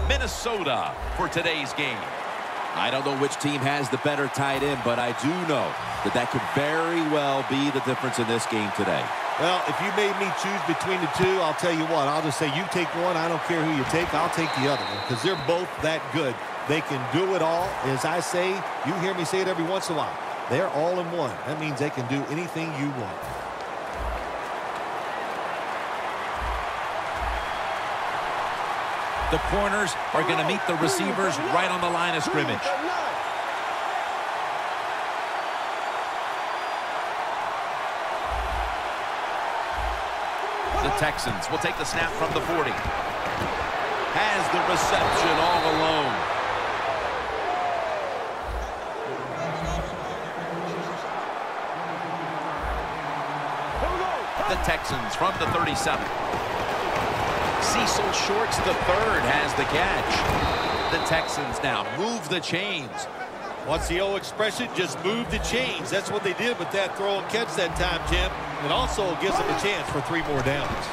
Minnesota for today's game. I don't know which team has the better tight end, but I do know that could very well be the difference in this game today. Well, if you made me choose between the two, I'll tell you what. I'll just say you take one. I don't care who you take. I'll take the other one because they're both that good. They can do it all. As I say, you hear me say it every once in a while. They're all in one. That means they can do anything you want. The corners are going to meet the receivers right on the line of scrimmage. The Texans will take the snap from the 40. Has the reception all alone. The Texans from the 37. Cecil Shorts the third has the catch. The Texans now move the chains. What's the old expression? Just move the chains. That's what they did with that throw and catch that time, Jim. It also gives them a chance for 3 more downs.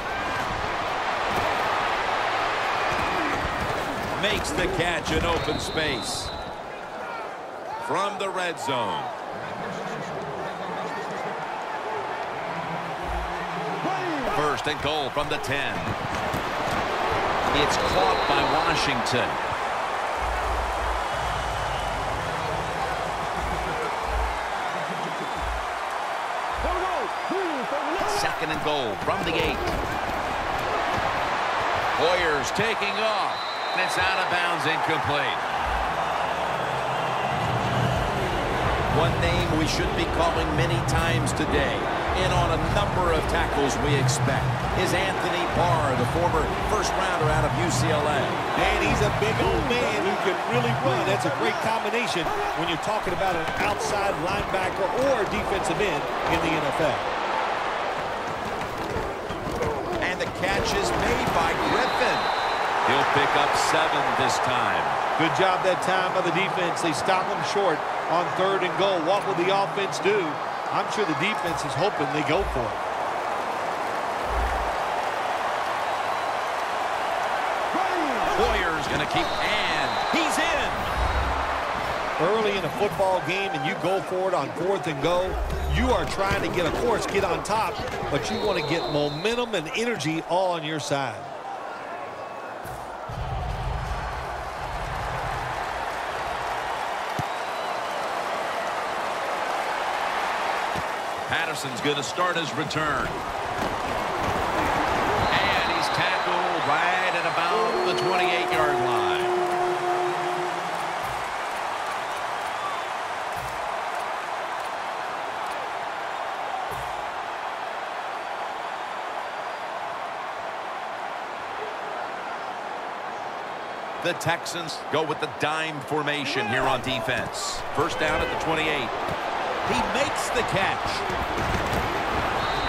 Makes the catch in open space. From the red zone. First and goal from the 10. It's caught by Washington. Second and goal from the 8. Hoyer's taking off. And it's out of bounds, incomplete. One name we should be calling many times today, and on a number of tackles we expect, is Anthony Barr, the former first-rounder out of UCLA. And he's a big old man who can really run. That's a great combination when you're talking about an outside linebacker or defensive end in the NFL. And the catch is made by Griffin. He'll pick up 7 this time. Good job that time by the defense. They stop him short on 3rd and goal. What will the offense do? I'm sure the defense is hoping they go for it. Hoyer's going to keep, and he's in. Early in a football game and you go for it on 4th and go, you are trying to get, of course, get on top, but you want to get momentum and energy all on your side. Patterson's going to start his return. And he's tackled right at about the 28-yard line. The Texans go with the dime formation here on defense. First down at the 28. He makes the catch.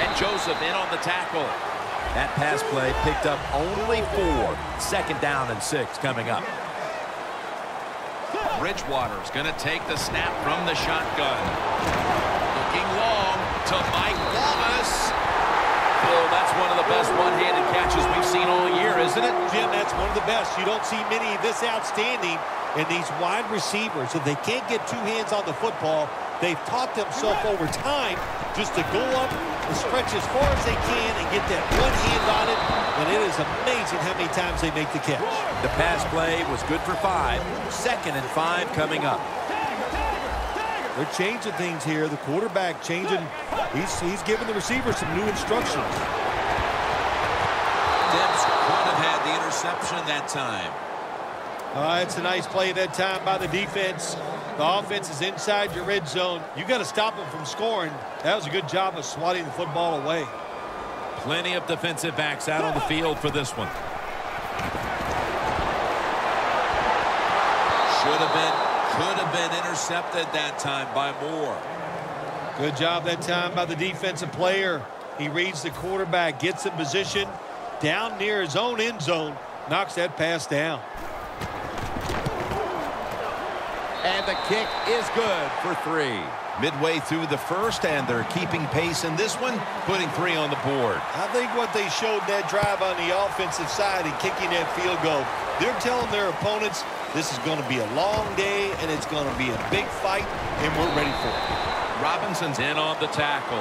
And Joseph in on the tackle. That pass play picked up only 4. Second down and 6 coming up. Bridgewater's going to take the snap from the shotgun. Looking long to Mike Wallace. Phil, that's one of the best one-handed catches we've seen all year, isn't it? Jim, that's one of the best. You don't see many this outstanding. And these wide receivers, if they can't get 2 hands on the football, they've taught themselves over time just to go up and stretch as far as they can and get that one hand on it. And it is amazing how many times they make the catch. The pass play was good for 5. Second and 5 coming up. They're changing things here. The quarterback changing. He's giving the receiver some new instructions. Debs could have had the interception that time. It's a nice play that time by the defense. The offense is inside your red zone. You got to stop them from scoring. That was a good job of swatting the football away. Plenty of defensive backs out on the field for this one. Could have been intercepted that time by Moore. Good job that time by the defensive player. He reads the quarterback, gets in position down near his own end zone, knocks that pass down. And the kick is good for 3. Midway through the first, and they're keeping pace in this one, putting 3 on the board. I think what they showed that drive on the offensive side and kicking that field goal, they're telling their opponents this is going to be a long day and it's going to be a big fight, and we're ready for it. Robinson's in on the tackle.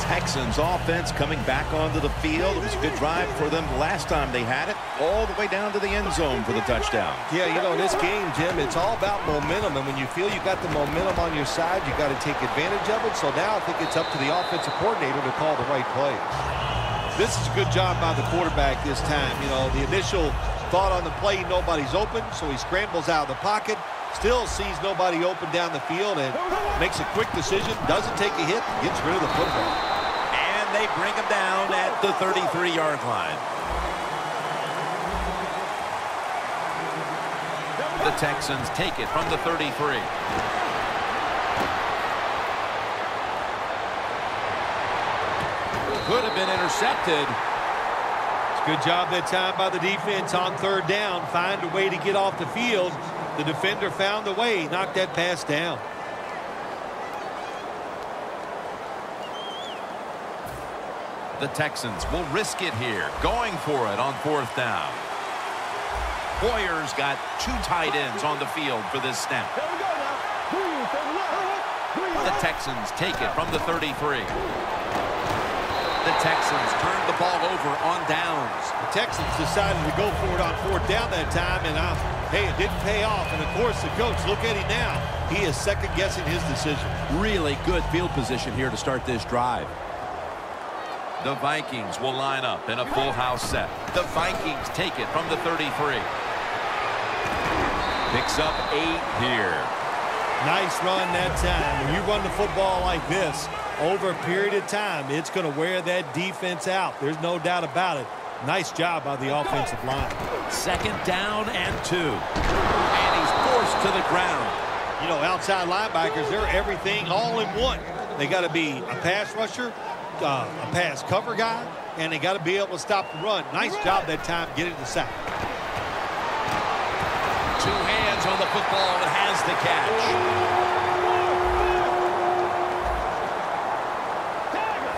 Texans offense coming back onto the field. It was a good drive for them last time they had it, all the way down to the end zone for the touchdown. Yeah, you know, this game, Jim, it's all about momentum, and when you feel you got the momentum on your side, you got to take advantage of it. So now I think it's up to the offensive coordinator to call the right play. This is a good job by the quarterback this time. You know, the initial thought on the play, nobody's open, so he scrambles out of the pocket, still sees nobody open down the field, and makes a quick decision, doesn't take a hit, gets rid of the football. And they bring him down at the 33-yard line. The Texans take it from the 33. Could have been intercepted. Good job that time by the defense on 3rd down. Find a way to get off the field. The defender found the way. Knocked that pass down. The Texans will risk it here, going for it on 4th down. Hoyer's got 2 tight ends on the field for this snap. The Texans take it from the 33. The Texans turned the ball over on downs. The Texans decided to go for it on 4th down that time, and hey, it didn't pay off. And, of course, the coach, look at him now. He is second-guessing his decision. Really good field position here to start this drive. The Vikings will line up in a full house set. The Vikings take it from the 33. Picks up 8 here. Nice run that time. When you run the football like this, over a period of time, it's going to wear that defense out. There's no doubt about it. Nice job by the offensive line. 2nd down and 2. And he's forced to the ground. You know, outside linebackers, they're everything all in one. They got to be a pass rusher, a pass cover guy, and they got to be able to stop the run. Nice job that time getting the sack. 2 hands on the football and has the catch.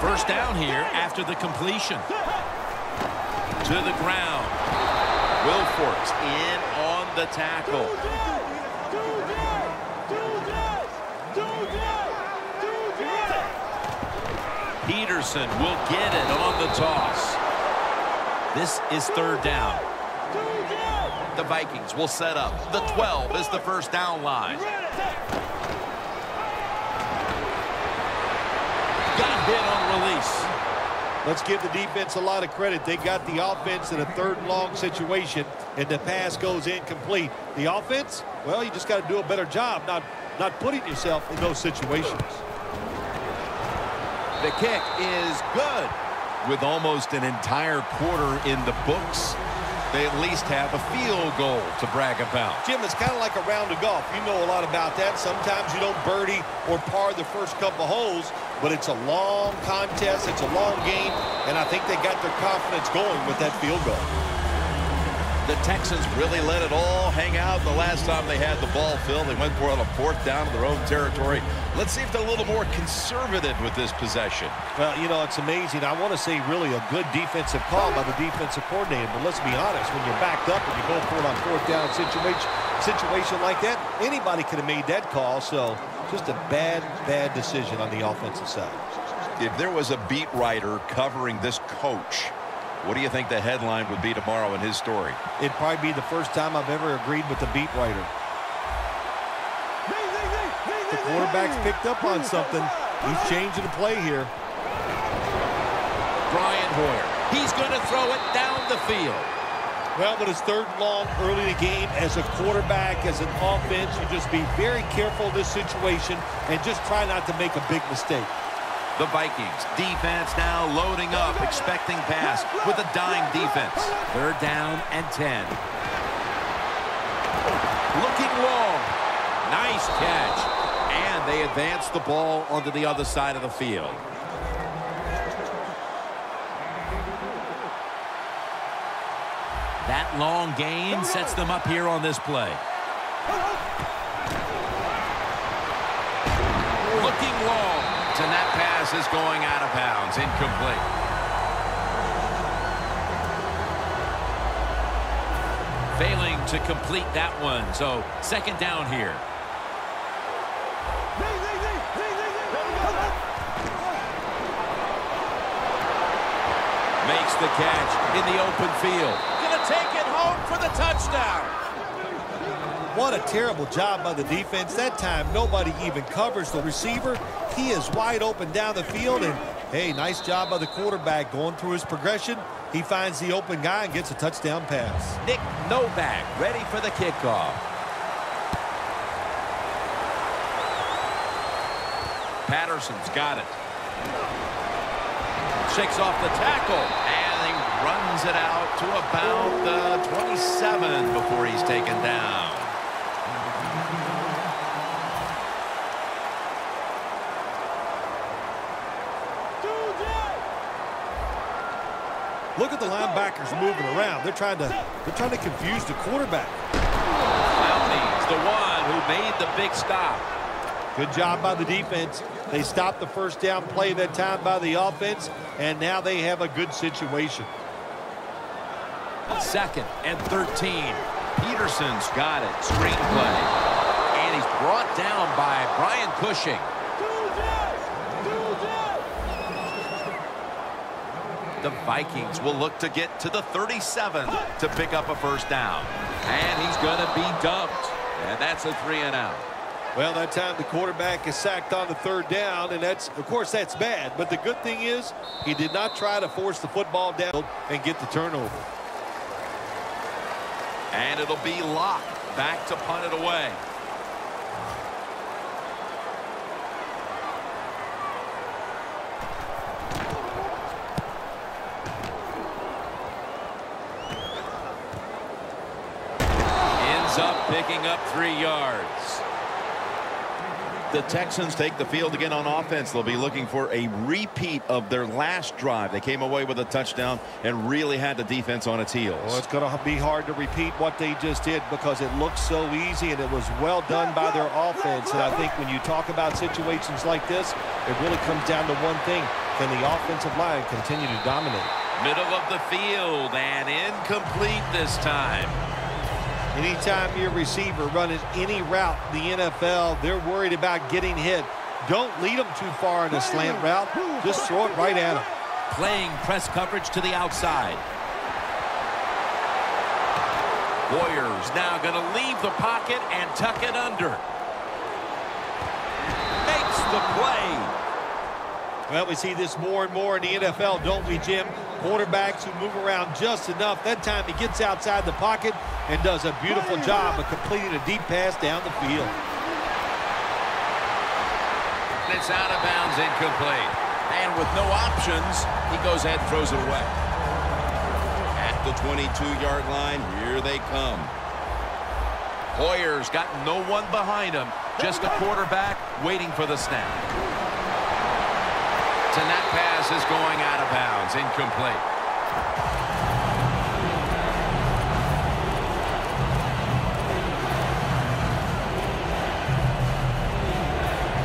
1st down here after the completion. To the ground. Wilfork's in on the tackle. Peterson will get it on the toss. This is 3rd down. The Vikings will set up. The 12 is the 1st down line. Got hit on release. Let's give the defense a lot of credit. They got the offense in a 3rd and long situation, and the pass goes incomplete. The offense, well, you just got to do a better job not putting yourself in those situations. The kick is good. With almost an entire quarter in the books, they at least have a field goal to brag about. Jim, it's kind of like a round of golf. You know a lot about that. Sometimes you don't birdie or par the first couple holes, but it's a long contest. It's a long game, and I think they got their confidence going with that field goal. The Texans really let it all hang out the last time they had the ball, Phil. They went for it on a 4th down in their own territory. Let's see if they're a little more conservative with this possession. Well, you know, it's amazing. I want to say really a good defensive call by the defensive coordinator, but let's be honest, when you're backed up and you go for it on 4th down situation like that, anybody could have made that call, so just a bad decision on the offensive side. If there was a beat writer covering this coach, what do you think the headline would be tomorrow in his story? It'd probably be the first time I've ever agreed with the beat writer. The quarterback's picked up on something. He's changing the play here. Brian Hoyer. He's going to throw it down the field. Well, but it's 3rd and long early in the game. As a quarterback, as an offense, you just be very careful of this situation and just try not to make a big mistake. The Vikings defense now loading up, expecting pass with a dime defense. 3rd down and 10. Looking long. Nice catch. And they advance the ball onto the other side of the field. That long gain sets them up here on this play. Looking long. And that pass is going out of bounds. Incomplete. Failing to complete that one. So second down here. Makes the catch in the open field. Gonna take it home for the touchdown. What a terrible job by the defense. That time, nobody even covers the receiver. He is wide open down the field. And, hey, nice job by the quarterback going through his progression. He finds the open guy and gets a touchdown pass. Nick Novak ready for the kickoff. Patterson's got it. Shakes off the tackle, and he runs it out to about the 27 before he's taken down. Look at the linebackers moving around. They're trying to confuse the quarterback. Clowney's the one who made the big stop. Good job by the defense. They stopped the first down play that time by the offense, and now they have a good situation. 2nd and 13. Peterson's got it. Screenplay. And he's brought down by Brian Cushing. The Vikings will look to get to the 37 to pick up a first down. And he's going to be dumped. And that's a 3-and-out. Well, that time the quarterback is sacked on the 3rd down, and of course, that's bad. But the good thing is he did not try to force the football down and get the turnover. And it'll be Locke back to punt it away. Ends up picking up 3 yards. The Texans take the field again on offense. They'll be looking for a repeat of their last drive. They came away with a touchdown and really had the defense on its heels. Well, it's going to be hard to repeat what they just did because it looked so easy and it was well done by their offense. And I think when you talk about situations like this, it really comes down to one thing. Can the offensive line continue to dominate? Middle of the field and incomplete this time. Anytime your receiver running any route in the NFL, they're worried about getting hit. Don't lead them too far in a slant route. Just throw it right at them. Playing press coverage to the outside. Warriors now going to leave the pocket and tuck it under. Makes the play. Well, we see this more and more in the NFL, don't we, Jim? Quarterbacks who move around just enough. That time he gets outside the pocket and does a beautiful job of completing a deep pass down the field. It's out of bounds, incomplete. And with no options, he goes ahead and throws it away. At the 22-yard line, here they come. Hoyer's got no one behind him, just a quarterback waiting for the snap. And that pass is going out of bounds, incomplete.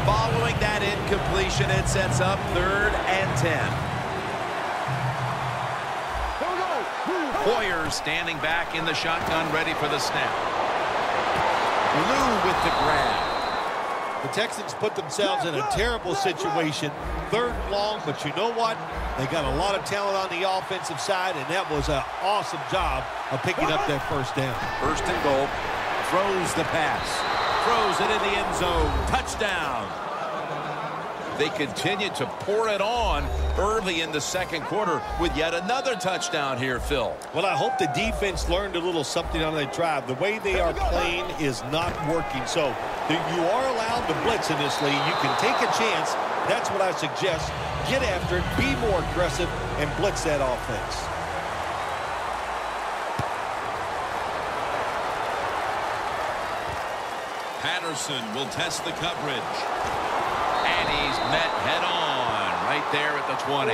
Following that incompletion, it sets up 3rd and 10. Hoyer standing back in the shotgun, ready for the snap. Lou with the grab. The Texans put themselves in a terrible situation. 3rd and long, but you know what? They got a lot of talent on the offensive side, and that was an awesome job of picking up that first down. 1st and goal. Throws the pass. Throws it in the end zone. Touchdown. They continue to pour it on early in the 2nd quarter with yet another touchdown here, Phil. Well, I hope the defense learned a little something on that drive. The way they are playing is not working. So you are allowed to blitz in this league. You can take a chance. That's what I suggest. Get after it, be more aggressive, and blitz that offense. Patterson will test the coverage. And he's met head-on right there at the 20.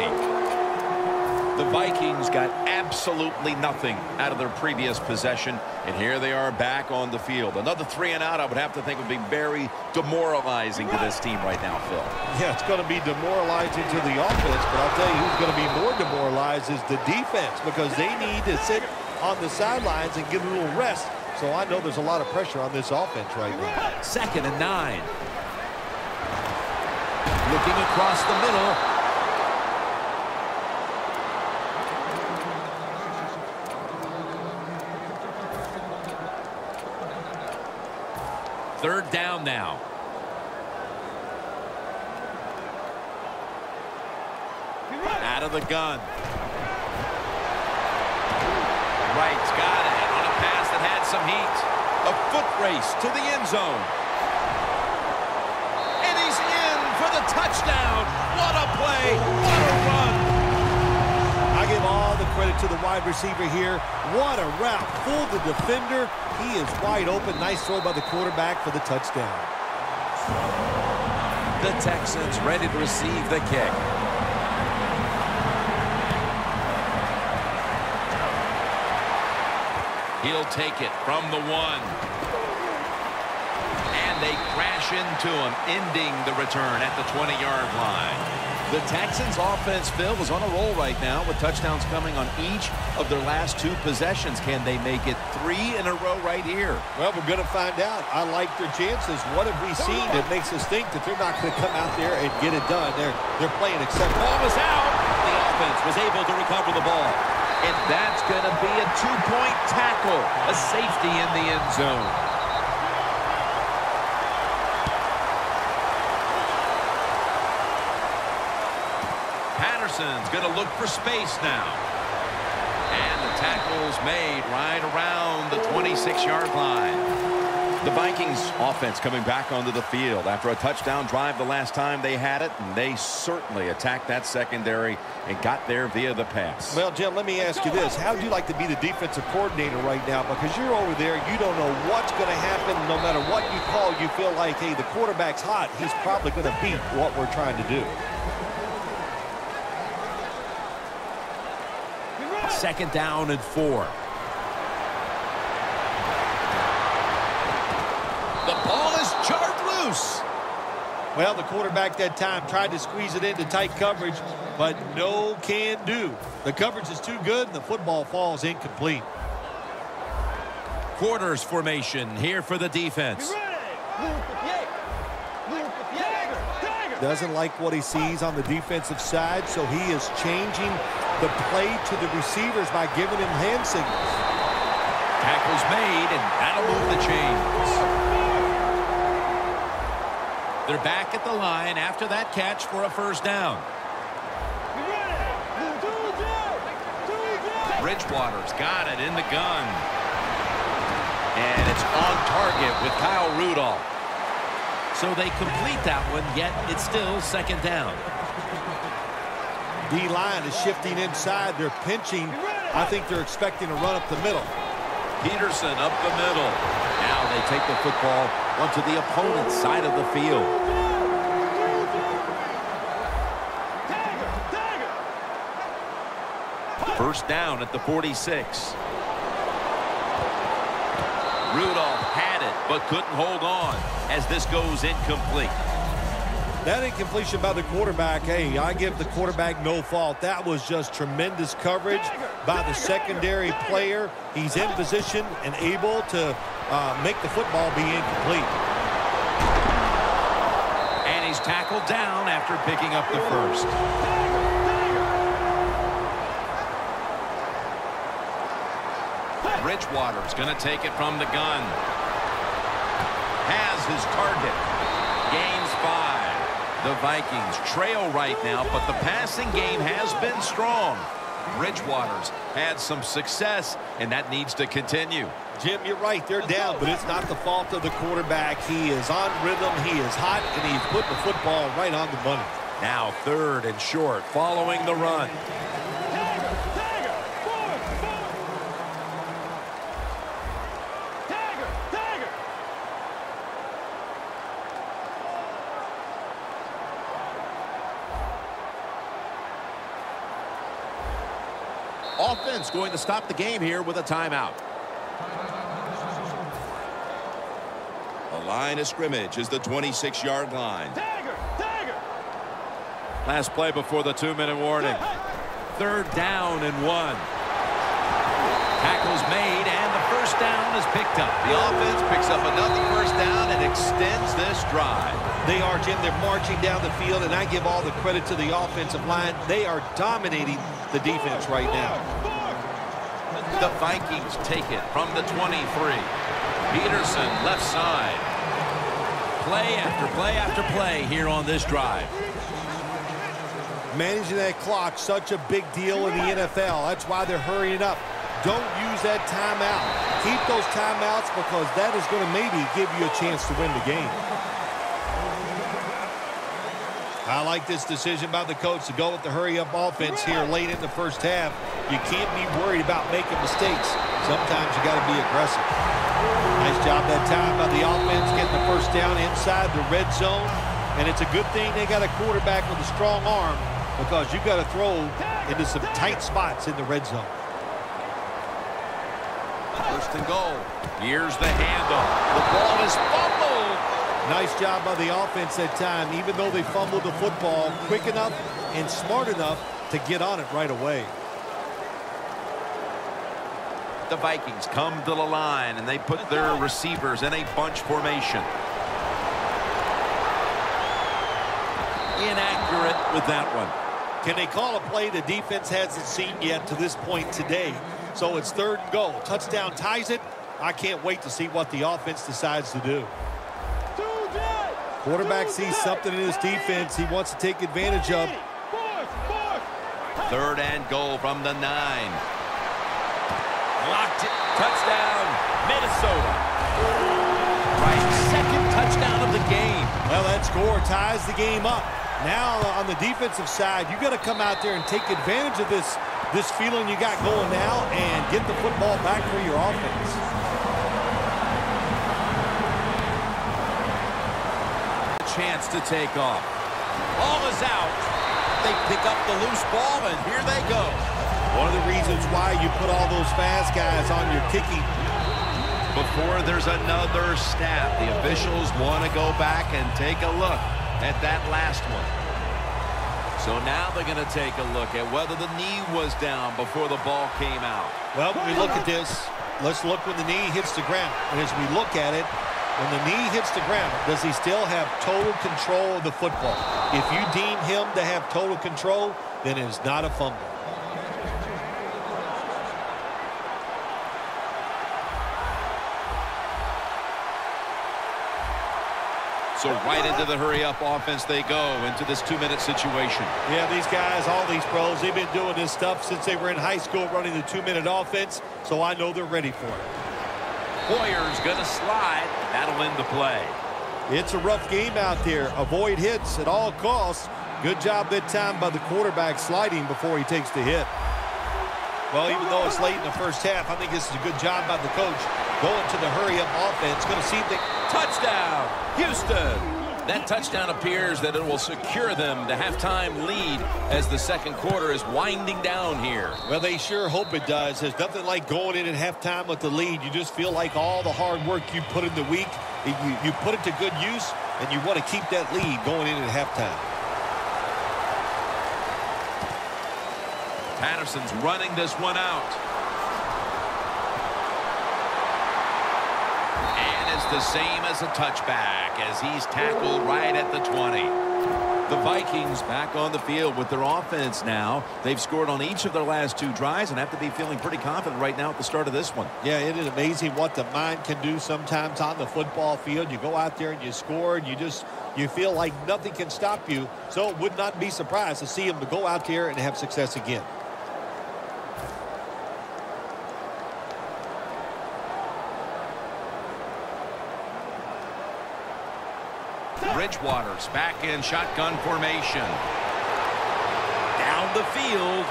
The Vikings got absolutely nothing out of their previous possession, and here they are back on the field. Another 3 and out, I would have to think, would be very demoralizing to this team right now, Phil. Yeah, it's going to be demoralizing to the offense, but I'll tell you who's going to be more demoralized is the defense, because they need to sit on the sidelines and get a little rest. So I know there's a lot of pressure on this offense right now. 2nd and 9. Looking across the middle. Third down now. Out of the gun. Wright's got it on a pass that had some heat. A foot race to the end zone. And he's in for the touchdown. What a play. What a run. I give all the credit to the wide receiver here. What a route. Fooled the defender. He is wide open. Nice throw by the quarterback for the touchdown. The Texans ready to receive the kick. He'll take it from the 1. And they crash into him, ending the return at the 20-yard line. The Texans offense, Phil, is on a roll right now with touchdowns coming on each of their last 2 possessions. Can they make it 3 in a row right here? Well, we're going to find out. I like their chances. What have we seen that makes us think that they're not going to come out there and get it done? They're playing acceptable. Ball was out. The offense was able to recover the ball. And that's going to be a 2-point tackle. A safety in the end zone. Patterson's going to look for space now. And the tackle's made right around the 26-yard line. The Vikings offense coming back onto the field after a touchdown drive the last time they had it, and they certainly attacked that secondary and got there via the pass. Well, Jim, let me ask you this. How would you like to be the defensive coordinator right now? Because you're over there, you don't know what's going to happen. No matter what you call, you feel like, hey, the quarterback's hot. He's probably going to beat what we're trying to do. 2nd down and 4. The ball is jarred loose. Well, the quarterback that time tried to squeeze it into tight coverage, but no can do. The coverage is too good, and the football falls incomplete. Quarters formation here for the defense. Doesn't like what he sees on the defensive side, so he is changing the play to the receivers by giving him hand signals. Tackle's made, and that'll move the chains. They're back at the line after that catch for a first down. Bridgewater's got it in the gun. And it's on target with Kyle Rudolph. So they complete that one, yet it's still 2nd down. D-line is shifting inside. They're pinching. I think they're expecting a run up the middle. Peterson up the middle. Now they take the football onto the opponent's side of the field. First down at the 46. Rudolph had it, but couldn't hold on as this goes incomplete. That incompletion by the quarterback, hey, I give the quarterback no fault. That was just tremendous coverage by the secondary player. He's in position and able to make the football be incomplete. And he's tackled down after picking up the first. Bridgewater's going to take it from the gun. Has his target. Gains 5. The Vikings trail right now, but the passing game has been strong. Bridgewater's had some success, and that needs to continue. Jim, you're right. They're down, but it's not the fault of the quarterback. He is on rhythm. He is hot, and he's putting the football right on the money. Now 3rd and short following the run. offense going to stop the game here with a timeout. The line of scrimmage is the 26-yard line. Last play before the 2-minute warning. 3rd down and 1. Tackle's made, and the first down is picked up. The offense picks up another first down and extends this drive. They are, Jim. They're marching down the field, and I give all the credit to the offensive line. They are dominating the defense right now. The Vikings take it from the 23. Peterson, left side. Play after play after play here on this drive. Managing that clock, such a big deal in the NFL. That's why they're hurrying up. Don't use that timeout. Keep those timeouts because that is going to maybe give you a chance to win the game. I like this decision by the coach to go with the hurry-up offense here late in the first half. You can't be worried about making mistakes. Sometimes you got to be aggressive. Nice job that time by the offense getting the first down inside the red zone. And it's a good thing they got a quarterback with a strong arm because you got to throw into some tight spots in the red zone. First and goal. Here's the handoff. The ball is fumbled. Nice job by the offense that time. Even though they fumbled the football, quick enough and smart enough to get on it right away. The Vikings come to the line, and they put their receivers in a bunch formation. Inaccurate with that one. Can they call a play the defense hasn't seen yet to this point today? So it's 3rd and goal. Touchdown ties it. I can't wait to see what the offense decides to do. Quarterback sees something in his defense he wants to take advantage of. 3rd and goal from the 9. Locked it. Touchdown, Minnesota. Right, 2nd touchdown of the game. Well, that score ties the game up. Now on the defensive side, you got to come out there and take advantage of this feeling you got going now and get the football back for your offense. Chance to take off. Ball is out. They pick up the loose ball, and here they go. One of the reasons why you put all those fast guys on your kicking. Before there's another snap, the officials want to go back and take a look at that last one. So now they're going to take a look at whether the knee was down before the ball came out. Well, when we look at this, let's look when the knee hits the ground. And as we look at it, when the knee hits the ground, does he still have total control of the football? If you deem him to have total control, then it is not a fumble. So right into the hurry-up offense they go into this 2-minute situation. Yeah, these guys, all these pros, they've been doing this stuff since they were in high school running the 2-minute offense, so I know they're ready for it. Hoyer's going to slide. That'll end the play. It's a rough game out there. Avoid hits at all costs. Good job that time by the quarterback sliding before he takes the hit. Well, even though it's late in the first half, I think this is a good job by the coach going to the hurry-up offense. Going to see if they... Touchdown, Houston. That touchdown appears that it will secure them to halftime lead as the 2nd quarter is winding down here. Well, they sure hope it does. There's nothing like going in at halftime with the lead. You just feel like all the hard work you put in the week, you put it to good use, and you want to keep that lead going in at halftime. Patterson's running this one out. And it's the same as a touchback as he's tackled right at the 20. The Vikings back on the field with their offense now. They've scored on each of their last 2 drives and have to be feeling pretty confident right now at the start of this one. Yeah, it is amazing what the mind can do sometimes on the football field. You go out there and you score and you feel like nothing can stop you. So it would not be surprised to see him to go out there and have success again. Bridgewater's back in shotgun formation. Down the field.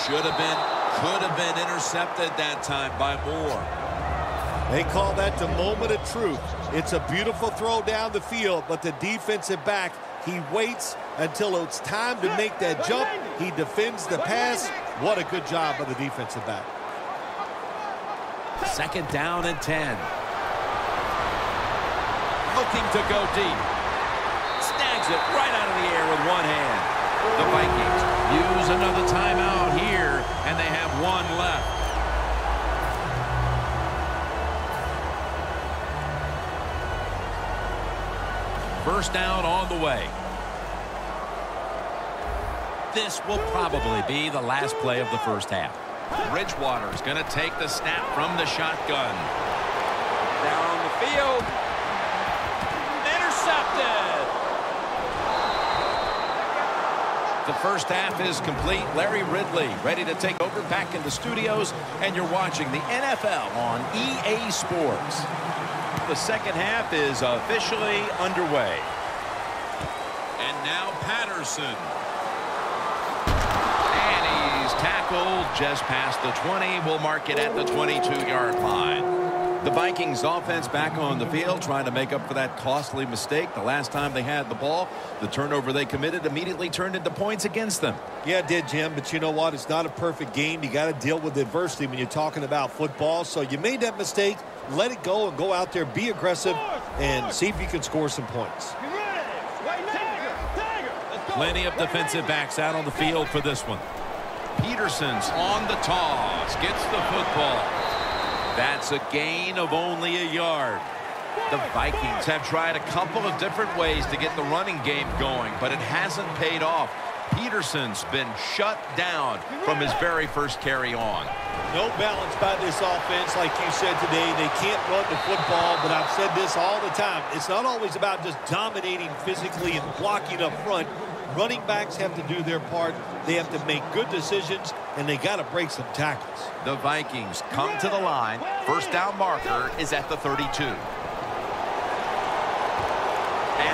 Could have been intercepted that time by Moore. They call that the moment of truth. It's a beautiful throw down the field, but the defensive back, he waits until it's time to make that jump. He defends the pass, What a good job by the defensive back. 2nd down and 10. Looking to go deep. Snags it right out of the air with one hand. The Vikings use another timeout here, and they have one left. First down on the way. This will probably be the last play of the first half. Bridgewater's going to take the snap from the shotgun. Down the field. Intercepted. The first half is complete. Larry Ridley ready to take over back in the studios, and you're watching the NFL on EA Sports. The second half is officially underway. And now Patterson. And he's tackled just past the 20. We'll mark it at the 22-yard line. The Vikings offense back on the field trying to make up for that costly mistake. The last time they had the ball, the turnover they committed immediately turned into points against them. Yeah, it did, Jim, but you know what? It's not a perfect game. You got to deal with adversity when you're talking about football. So you made that mistake, let it go, and go out there, be aggressive, and see if you can score some points. Plenty of defensive backs out on the field for this one. Peterson's on the toss, gets the football. That's a gain of only a yard. The Vikings have tried a couple of different ways to get the running game going, but it hasn't paid off. Peterson's been shut down from his very first carry on. No balance by this offense, like you said today. They can't run the football, but I've said this all the time. It's not always about just dominating physically and blocking up front. Running backs have to do their part. They have to make good decisions, and they got to break some tackles. The Vikings come to the line. First down marker is at the 32. And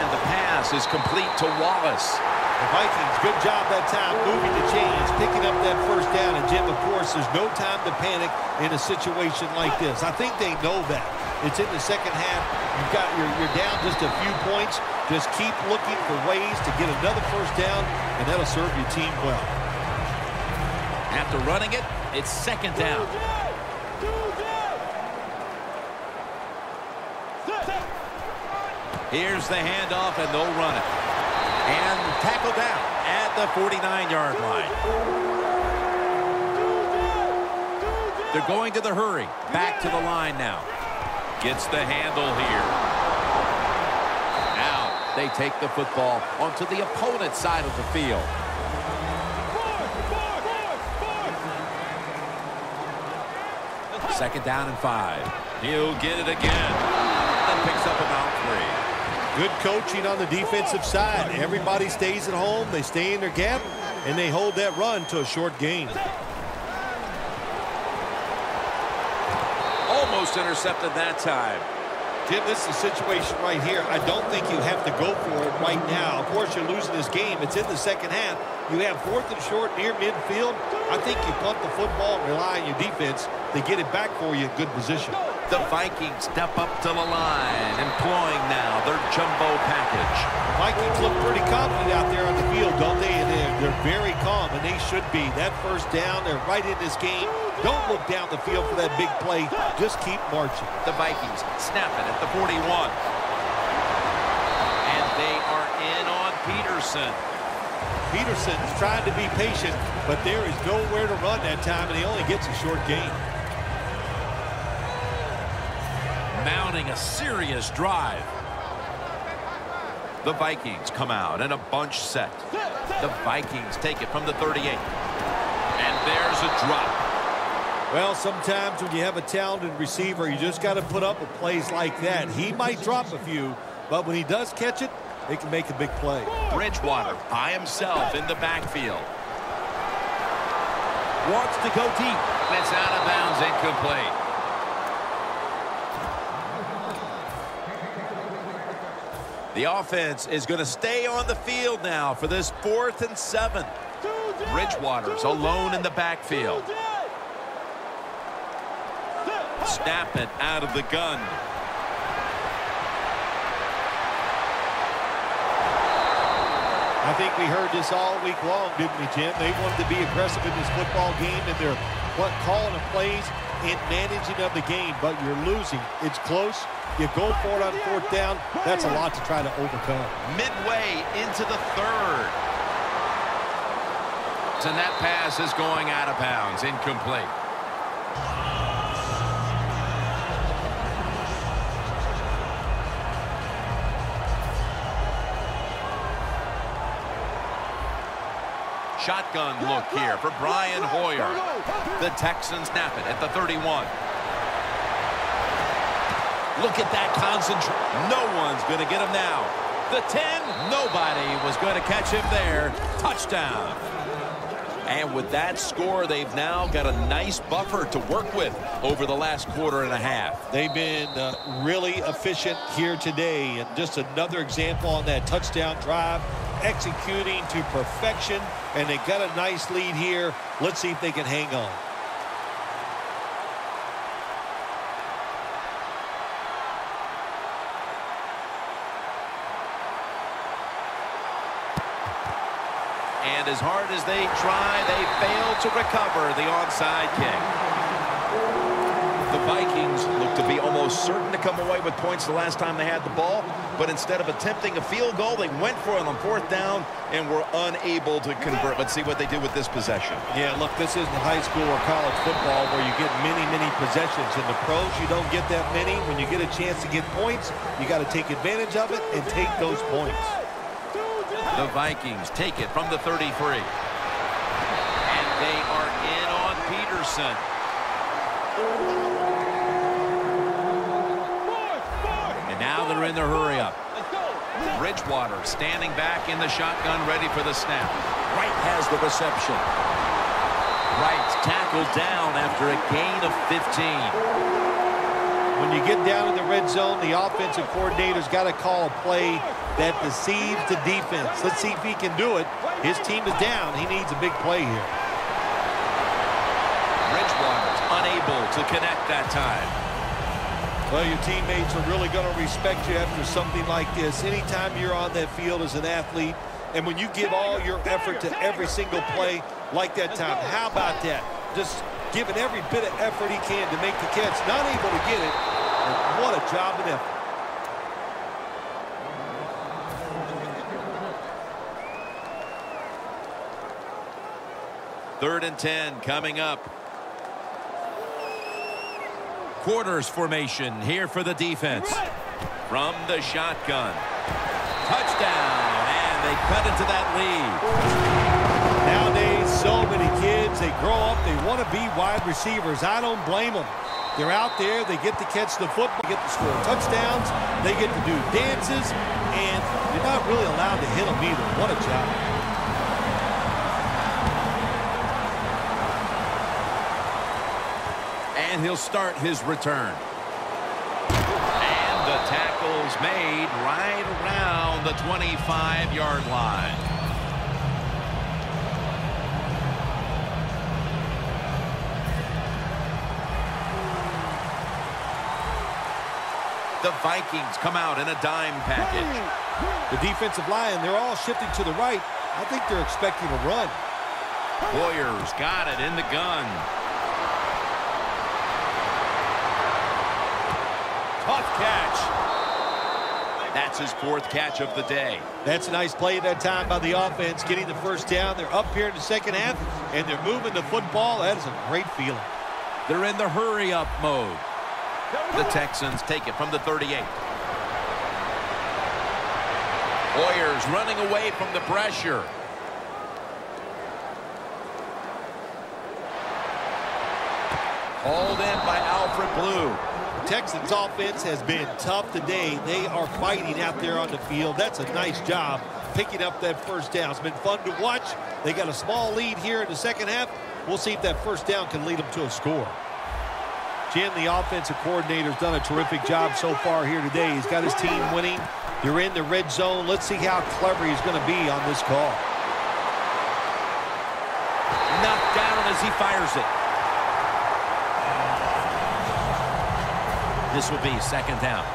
the pass is complete to Wallace. The Vikings, good job that time moving the chains, picking up that first down. And, Jim, of course, there's no time to panic in a situation like this. I think they know that. It's in the second half. You're down just a few points. Just keep looking for ways to get another first down, and that'll serve your team well. After running it, it's 2nd down. Here's the handoff, and they'll run it. And tackle down at the 49-yard line. They're going to the hurry. Back to the line now. Gets the handle here. Now they take the football onto the opponent's side of the field. Second down and 5. He'll get it again. And picks up about 3. Good coaching on the defensive side. Everybody stays at home. They stay in their gap, and they hold that run to a short gain. Almost intercepted that time. Tim, this is a situation right here. I don't think you have to go for it right now. Of course, you're losing this game. It's in the second half. You have 4th and short near midfield. I think you punt the football and rely on your defense to get it back for you in good position. The Vikings step up to the line, employing now their jumbo package. The Vikings look pretty confident out there on the field, don't they? And they're very calm, and they should be. That first down, they're right in this game. Don't look down the field for that big play. Just keep marching. The Vikings snap it at the 41. And they are in on Peterson. Peterson's trying to be patient, but there is nowhere to run that time, and he only gets a short gain. Mounting a serious drive. The Vikings come out in a bunch set. The Vikings take it from the 38. And there's a drop. Well, sometimes when you have a talented receiver, you just got to put up with plays like that. He might drop a few, but when he does catch it, he can make a big play. Bridgewater by himself in the backfield. Wants to go deep. That's out of bounds, incomplete. The offense is going to stay on the field now for this 4th and 7. Bridgewater's alone in the backfield. Snap it out of the gun. I think we heard this all week long, didn't we, Jim? They wanted to be aggressive in this football game, and they're calling the plays and managing of the game, but you're losing. It's close. You go for it on fourth down. That's a lot to try to overcome. Midway into the third. And that pass is going out of bounds, incomplete. Shotgun look here for Brian Hoyer. The Texans snap it at the 31. Look at that concentration. No one's going to get him now. The 10, nobody was going to catch him there. Touchdown. And with that score, they've now got a nice buffer to work with over the last quarter and a half. They've been really efficient here today. And just another example on that touchdown drive, executing to perfection. And they got a nice lead here. Let's see if they can hang on. And as hard as they try, they fail to recover the onside kick. The Vikings look to be almost certain to come away with points the last time they had the ball, but instead of attempting a field goal, they went for it on fourth down and were unable to convert. Let's see what they do with this possession. Yeah, look, this isn't high school or college football where you get many possessions. In the pros, you don't get that many. When you get a chance to get points, you got to take advantage of it and take those points. The Vikings take it from the 33. And they are in on Peterson. And now they're in the hurry-up. Bridgewater standing back in the shotgun, ready for the snap. Wright has the reception. Wright tackled down after a gain of 15. When you get down in the red zone, the offensive coordinator's got to call a play that deceives the defense. Let's see if he can do it. His team is down. He needs a big play here. Bridgewater's unable to connect that time. Well, your teammates are really going to respect you after something like this. Anytime you're on that field as an athlete, and when you give all your effort to every single play like that time, how about that? Just giving every bit of effort he can to make the catch. Not able to get it. What a job and effort. Third and 10 coming up. Quarters formation here for the defense. From the shotgun. Touchdown, and they cut into that lead. Nowadays, so many kids, they grow up, they want to be wide receivers. I don't blame them. They're out there, they get to catch the football, get to score touchdowns, they get to do dances, and you're not really allowed to hit them either. What a job. And he'll start his return. And the tackle's made right around the 25-yard line. The Vikings come out in a dime package. The defensive line, they're all shifting to the right. I think they're expecting a run. Warriors got it in the gun. Tough catch. That's his fourth catch of the day. That's a nice play at that time by the offense, getting the first down. They're up here in the second half, and they're moving the football. That is a great feeling. They're in the hurry-up mode. The Texans take it from the 38. Warriors running away from the pressure. Hauled in by Alfred Blue. Texans offense has been tough today. They are fighting out there on the field. That's a nice job picking up that first down. It's been fun to watch. They got a small lead here in the second half. We'll see if that first down can lead them to a score. Jim, the offensive coordinator's done a terrific job so far here today. He's got his team winning. They're in the red zone. Let's see how clever he's going to be on this call. Knocked down as he fires it. This will be second down.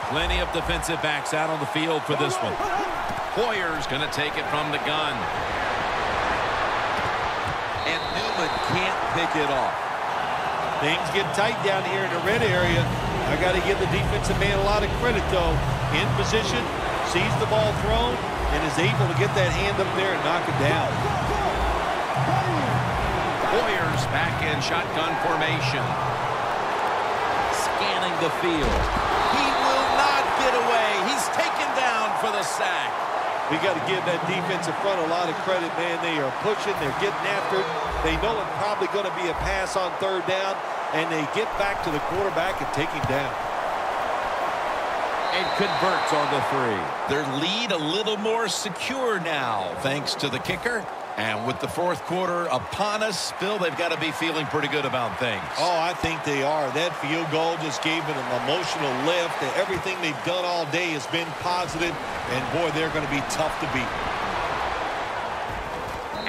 Plenty of defensive backs out on the field for this one. Hoyer's going to take it from the gun. And Newman can't pick it off. Things get tight down here in the red area. I got to give the defensive man a lot of credit, though. In position, sees the ball thrown, and is able to get that hand up there and knock it down. Hoyer's back in shotgun formation. Scanning the field. He will not get away. He's taken down for the sack. We got to give that defensive front a lot of credit, man. They are pushing. They're getting after it. They know it's probably going to be a pass on third down, and they get back to the quarterback and take him down. And converts on the 3. Their lead a little more secure now, thanks to the kicker. And with the fourth quarter upon us, Bill, they've got to be feeling pretty good about things. Oh, I think they are. That field goal just gave them an emotional lift. Everything they've done all day has been positive, and boy, they're going to be tough to beat.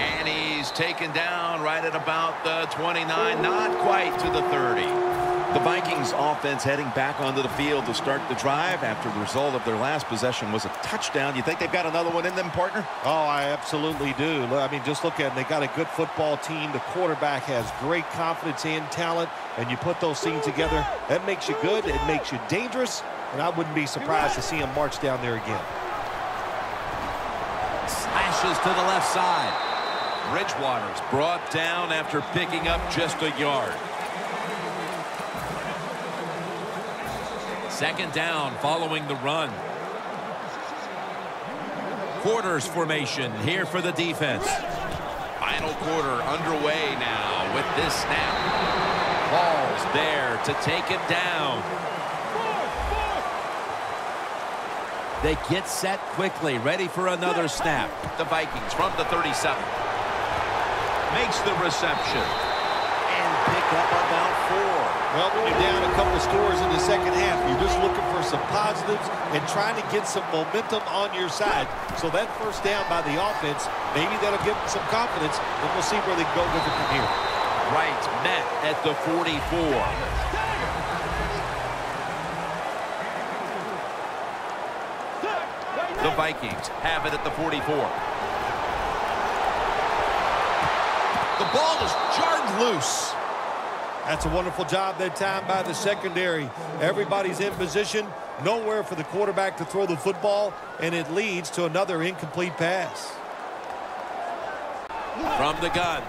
And he's taken down right at about the 29, not quite to the 30. The Vikings offense heading back onto the field to start the drive after the result of their last possession was a touchdown. You think they've got another one in them, partner? Oh, I absolutely do. I mean, just look at them. They got a good football team. The quarterback has great confidence and talent, and you put those things together, that makes you good. It makes you dangerous, and I wouldn't be surprised to see him march down there again. Slashes to the left side. Bridgewater's brought down after picking up just a yard. Second down following the run. Quarters formation here for the defense. Final quarter underway now with this snap. Ball's there to take it down. They get set quickly, ready for another snap. The Vikings from the 37. Makes the reception. And pick up about 4. Well, when you're down a couple of scores in the second half, you're just looking for some positives and trying to get some momentum on your side. So that first down by the offense, maybe that'll give them some confidence, and we'll see where they can go with it from here. Right, met at the 44. The Vikings have it at the 44. The ball is jarred loose. That's a wonderful job that time by the secondary. Everybody's in position, nowhere for the quarterback to throw the football, and it leads to another incomplete pass. From the gun.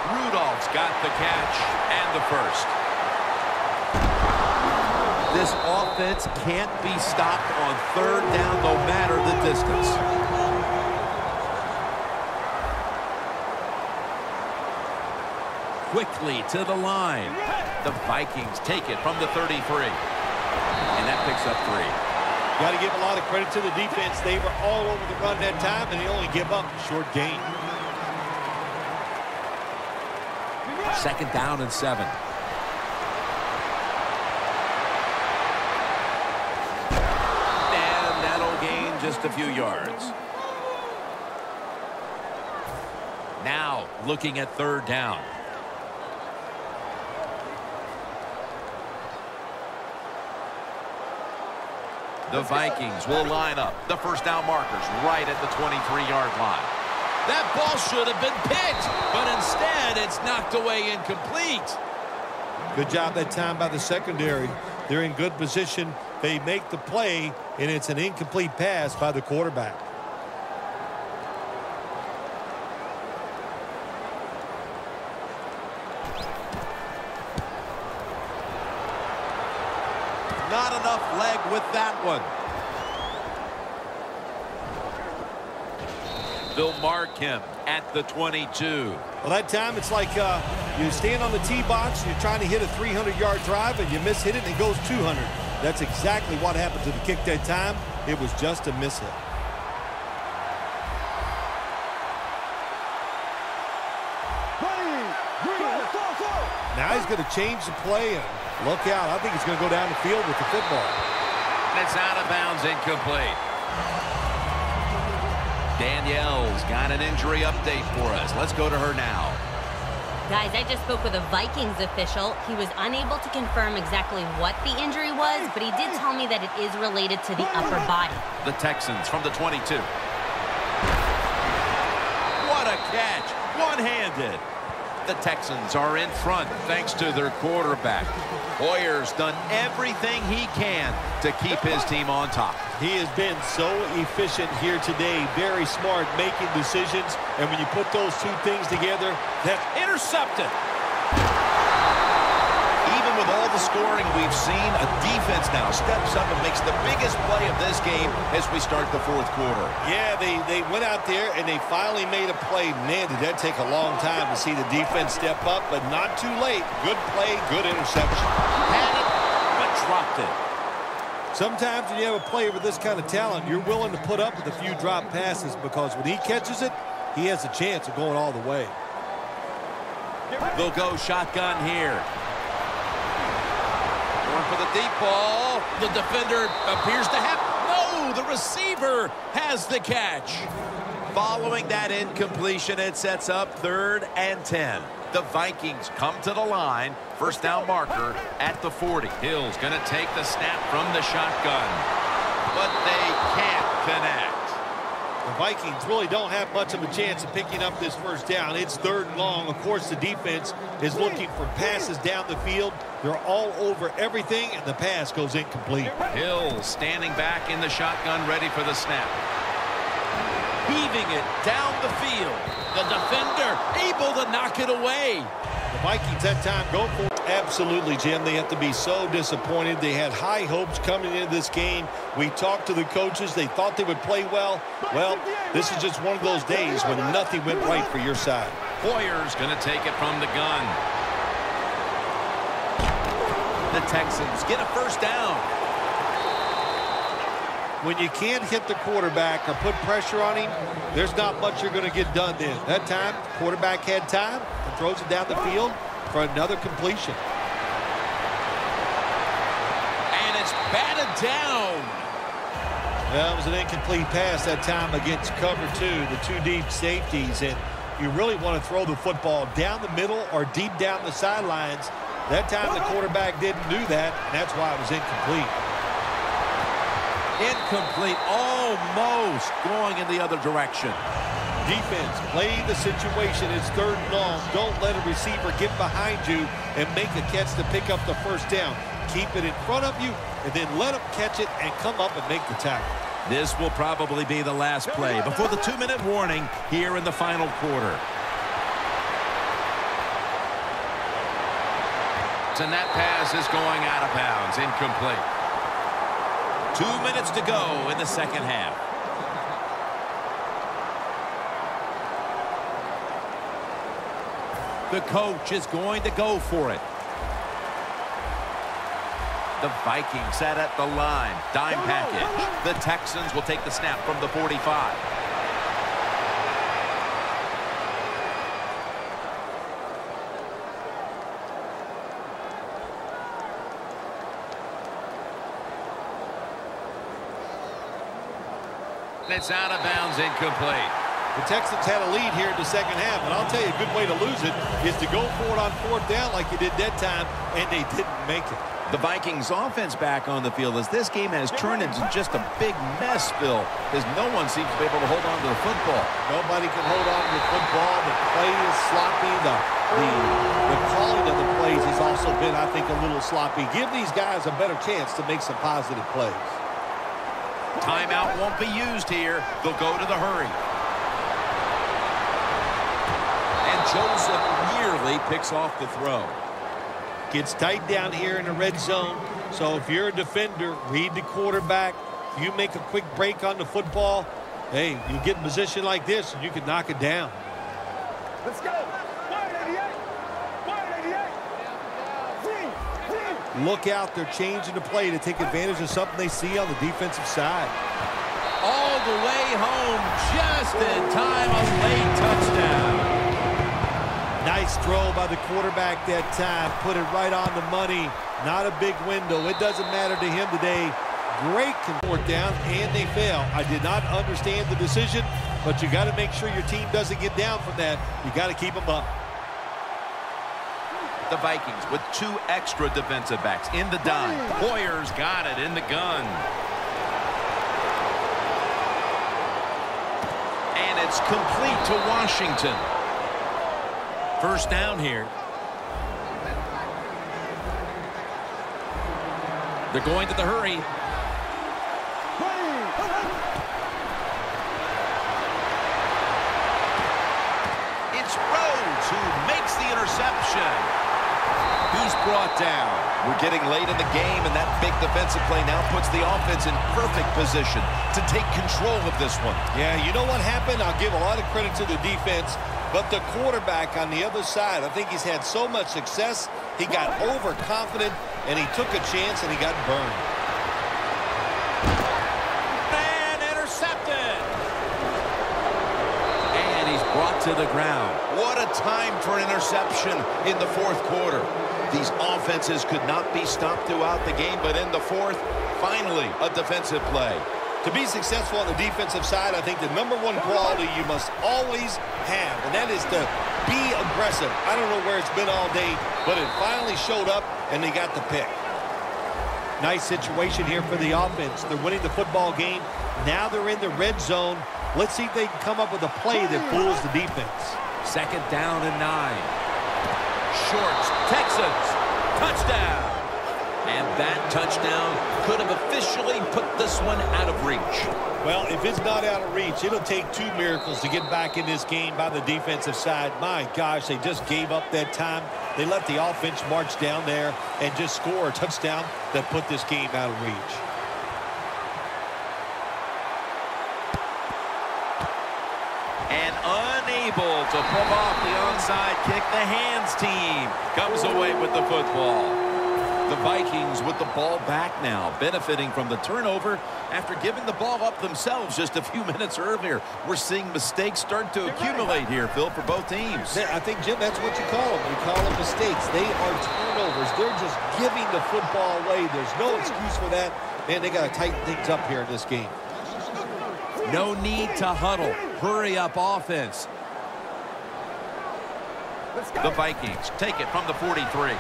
Rudolph's got the catch and the first. This offense can't be stopped on third down no matter the distance. Quickly to the line. The Vikings take it from the 33. And that picks up 3. Got to give a lot of credit to the defense. They were all over the run that time, and they only give up a short gain. Second down and 7. And that'll gain just a few yards. Now looking at third down. The Vikings will line up. The first down markers right at the 23-yard line. That ball should have been picked, but instead it's knocked away incomplete. Good job that time by the secondary. They're in good position. They make the play, and it's an incomplete pass by the quarterback. Not enough leg with that one. They'll mark him at the 22. Well, that time it's like you stand on the tee box, you're trying to hit a 300-yard drive, and you miss hit it, and it goes 200. That's exactly what happened to the kick that time. It was just a miss hit. Now he's going to change the play, and look out. I think he's going to go down the field with the football. It's out of bounds, incomplete. Danielle's got an injury update for us. Let's go to her now. Guys, I just spoke with a Vikings official. He was unable to confirm exactly what the injury was, but he did tell me that it is related to the upper body. The Texans from the 22. What a catch. One-handed. The Texans are in front thanks to their quarterback. Hoyer's done everything he can to keep his team on top. He has been so efficient here today. Very smart making decisions. And when you put those two things together, that's Intercepted. Even with all the scoring we've seen, a defense now steps up and makes the biggest play of this game as we start the fourth quarter. Yeah, they went out there and they finally made a play. Man, did that take a long time to see the defense step up, but not too late. Good play, good interception. Had it, but dropped it. Sometimes when you have a player with this kind of talent, you're willing to put up with a few drop passes because when he catches it, he has a chance of going all the way. They'll go shotgun here. Going for the deep ball. The defender appears to have... No, the receiver has the catch. Following that incompletion, it sets up 3rd and 10. The Vikings come to the line. First down marker at the 40. Hill's going to take the snap from the shotgun. But they can't connect. The Vikings really don't have much of a chance of picking up this first down. It's 3rd and long. Of course, the defense is looking for passes down the field. They're all over everything, and the pass goes incomplete. Hill standing back in the shotgun, ready for the snap. Heaving it down the field. The defender able to knock it away. The Vikings that time go for it. Absolutely, Jim. They have to be so disappointed. They had high hopes coming into this game. We talked to the coaches. They thought they would play well. Well, this is just one of those days when nothing went right for your side. Hoyer's going to take it from the gun. The Texans get a first down. When you can't hit the quarterback or put pressure on him, there's not much you're going to get done then. That time, quarterback had time and throws it down the field for another completion. And it's batted down. Well, it was an incomplete pass that time against cover 2, the 2 deep safeties. And you really want to throw the football down the middle or deep down the sidelines. That time the quarterback didn't do that, and that's why it was incomplete. Incomplete, almost going in the other direction. Defense, play the situation. It's 3rd and long. Don't let a receiver get behind you and make a catch to pick up the first down. Keep it in front of you, and then let them catch it and come up and make the tackle. This will probably be the last play before the 2-minute warning here in the final quarter. And that pass is going out of bounds, incomplete. 2 minutes to go in the second half. The coach is going to go for it. The Vikings set at the line. Dime package. The Texans will take the snap from the 45. It's out of bounds, incomplete. The Texans had a lead here in the second half, and I'll tell you a good way to lose it is to go for it on 4th down like you did that time, and they didn't make it. The Vikings offense back on the field as this game has turned into just a big mess, Bill, because no one seems to be able to hold on to the football. Nobody can hold on to the football. The play is sloppy. The calling of the plays has also been, I think, a little sloppy. Give these guys a better chance to make some positive plays. Timeout won't be used here. They'll go to the hurry. And Joseph nearly picks off the throw. Gets tight down here in the red zone. So if you're a defender, read the quarterback. You make a quick break on the football. Hey, you get in position like this, and you can knock it down. Let's go. 188. 188. Look out. They're changing the play to take advantage of something they see on the defensive side. All the way home, just in time, a late touchdown. Nice throw by the quarterback that time. Put it right on the money. Not a big window. It doesn't matter to him today. Great fourth down, and they fail. I did not understand the decision, but you got to make sure your team doesn't get down from that. You got to keep them up. The Vikings with 2 extra defensive backs in the dime. Hoyer's got it in the gun. And it's complete to Washington. First down here. They're going to the hurry. It's Rhodes who makes the interception. He's brought down. We're getting late in the game, and that big defensive play now puts the offense in perfect position to take control of this one. Yeah, you know what happened? I'll give a lot of credit to the defense, but the quarterback on the other side, I think he's had so much success, he got overconfident, and he took a chance, and he got burned. And intercepted. And he's brought to the ground. What a time for an interception in the fourth quarter. These offenses could not be stopped throughout the game, but in the fourth, finally, a defensive play. To be successful on the defensive side, I think the #1 quality you must always have, and that is to be aggressive. I don't know where it's been all day, but it finally showed up, and they got the pick. Nice situation here for the offense. They're winning the football game. Now they're in the red zone. Let's see if they can come up with a play that fools the defense. Second down and 9. Shorts, Texans, touchdown. And that touchdown could have officially put this one out of reach. Well, if it's not out of reach, it'll take 2 miracles to get back in this game by the defensive side. My gosh, they just gave up that time. They let the offense march down there and just score a touchdown that put this game out of reach. And unable to pull off the onside kick, the hands team comes away with the football. The Vikings with the ball back now, benefiting from the turnover after giving the ball up themselves just a few minutes earlier. We're seeing mistakes start to accumulate here, Phil, for both teams. I think, Jim, that's what you call them. You call them mistakes. They are turnovers. They're just giving the football away. There's no excuse for that. Man, they got to tighten things up here in this game. No need to huddle. Hurry up offense. The Vikings take it from the 43.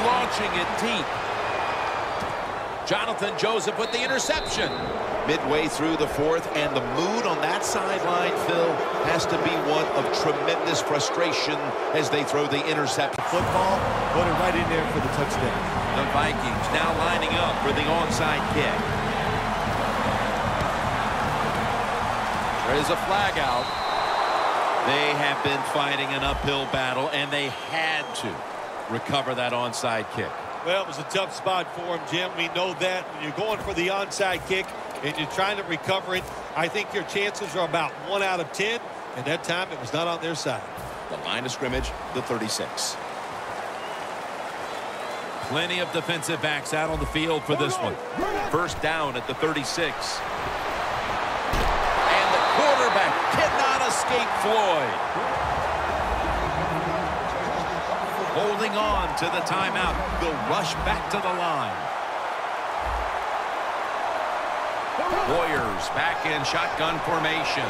Launching it deep. Jonathan Joseph with the interception. Midway through the fourth, and the mood on that sideline, Phil, has to be one of tremendous frustration as they throw the interception. Football, put it right in there for the touchdown. The Vikings now lining up for the onside kick. There is a flag out. They have been fighting an uphill battle, and they had to recover that onside kick. Well, it was a tough spot for him, Jim. We know that. When you're going for the onside kick and you're trying to recover it, I think your chances are about 1 out of 10, and that time it was not on their side. The line of scrimmage, the 36. Plenty of defensive backs out on the field for this one. First down at the 36. And the quarterback cannot escape Floyd. Holding on to the timeout. They'll rush back to the line. Hoyer's back in shotgun formation.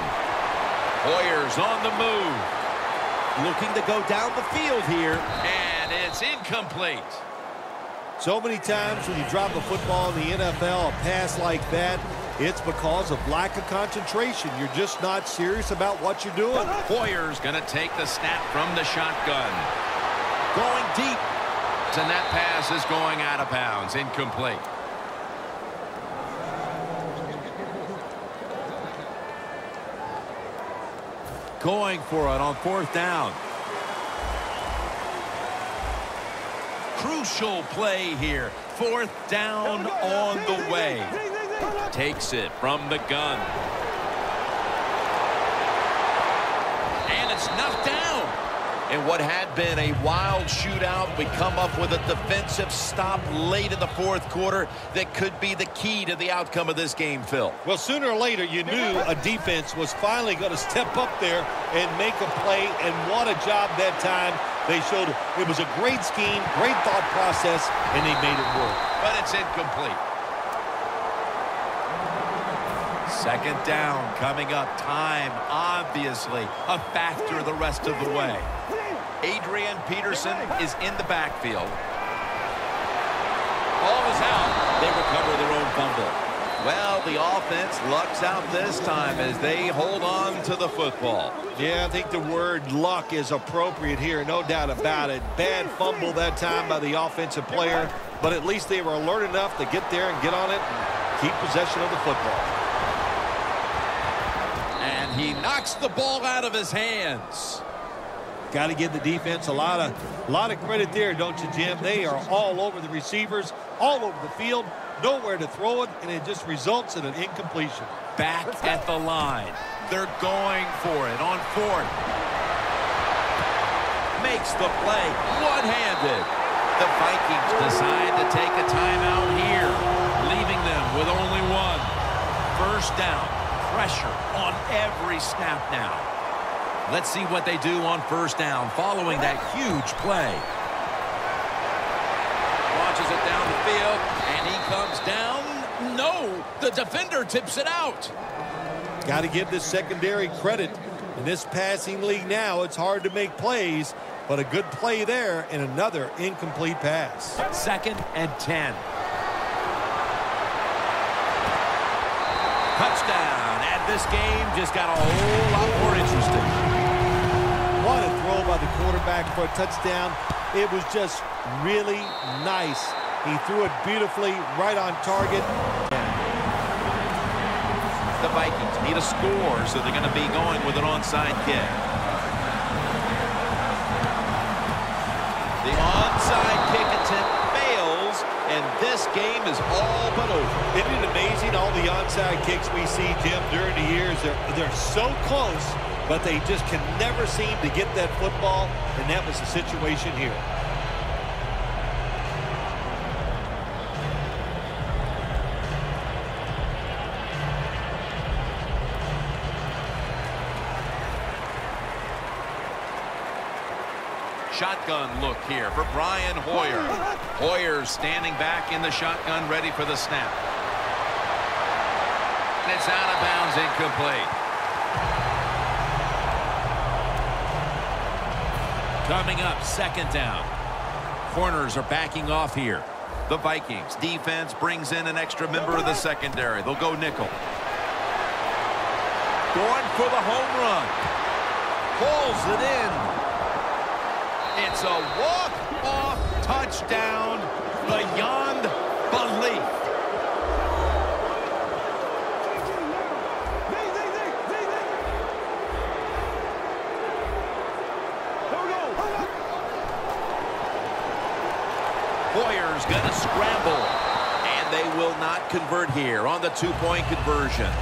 Hoyer's on the move. Looking to go down the field here. And it's incomplete. So many times when you drop a football in the NFL, a pass like that, it's because of lack of concentration. You're just not serious about what you're doing. Hoyer's going to take the snap from the shotgun. Going deep. And that pass is going out of bounds. Incomplete. Going for it on fourth down. Crucial play here. Fourth down on the way. Takes it from the gun. And it's knocked down. And what had been a wild shootout, we come up with a defensive stop late in the fourth quarter that could be the key to the outcome of this game, Phil. Well, sooner or later, you knew a defense was finally going to step up there and make a play, and what a job that time. They showed it was a great scheme, great thought process, and they made it work. But it's incomplete. Second down coming up. Time, obviously, a factor the rest of the way. Adrian Peterson is in the backfield. Ball is out. They recover their own fumble. Well, the offense lucks out this time as they hold on to the football. Yeah, I think the word luck is appropriate here, no doubt about it. Bad fumble that time by the offensive player, but at least they were alert enough to get there and get on it and keep possession of the football. And he knocks the ball out of his hands. Got to give the defense a lot of credit there, don't you, Jim? They are all over the receivers, all over the field, nowhere to throw it, and it just results in an incompletion. Back at the line. They're going for it on fourth. Makes the play one-handed. The Vikings decide to take a timeout here, leaving them with only one. First down. Pressure on every snap now. Let's see what they do on first down following that huge play. Launches it down the field, and he comes down. No, the defender tips it out. Got to give this secondary credit. In this passing league now, it's hard to make plays, but a good play there and another incomplete pass. 2nd and 10. Touchdown, and this game just got a whole lot more interesting. What a throw by the quarterback for a touchdown. It was just really nice. He threw it beautifully, right on target. The Vikings need a score, so they're going to be going with an onside kick. The onside kick attempt fails, and this game is all but over. Isn't it amazing, all the onside kicks we see, Jim, during the years? They're so close, but they just can never seem to get that football, and that was the situation here. Shotgun look here for Brian Hoyer. Hoyer standing back in the shotgun, ready for the snap. And it's out of bounds, incomplete. Coming up, 2nd down. Corners are backing off here. The Vikings defense brings in an extra member of the secondary. They'll go nickel. Going for the home run. Pulls it in. It's a walk-off touchdown beyond belief. Hoyer's going to scramble, and they will not convert here on the 2-point conversion.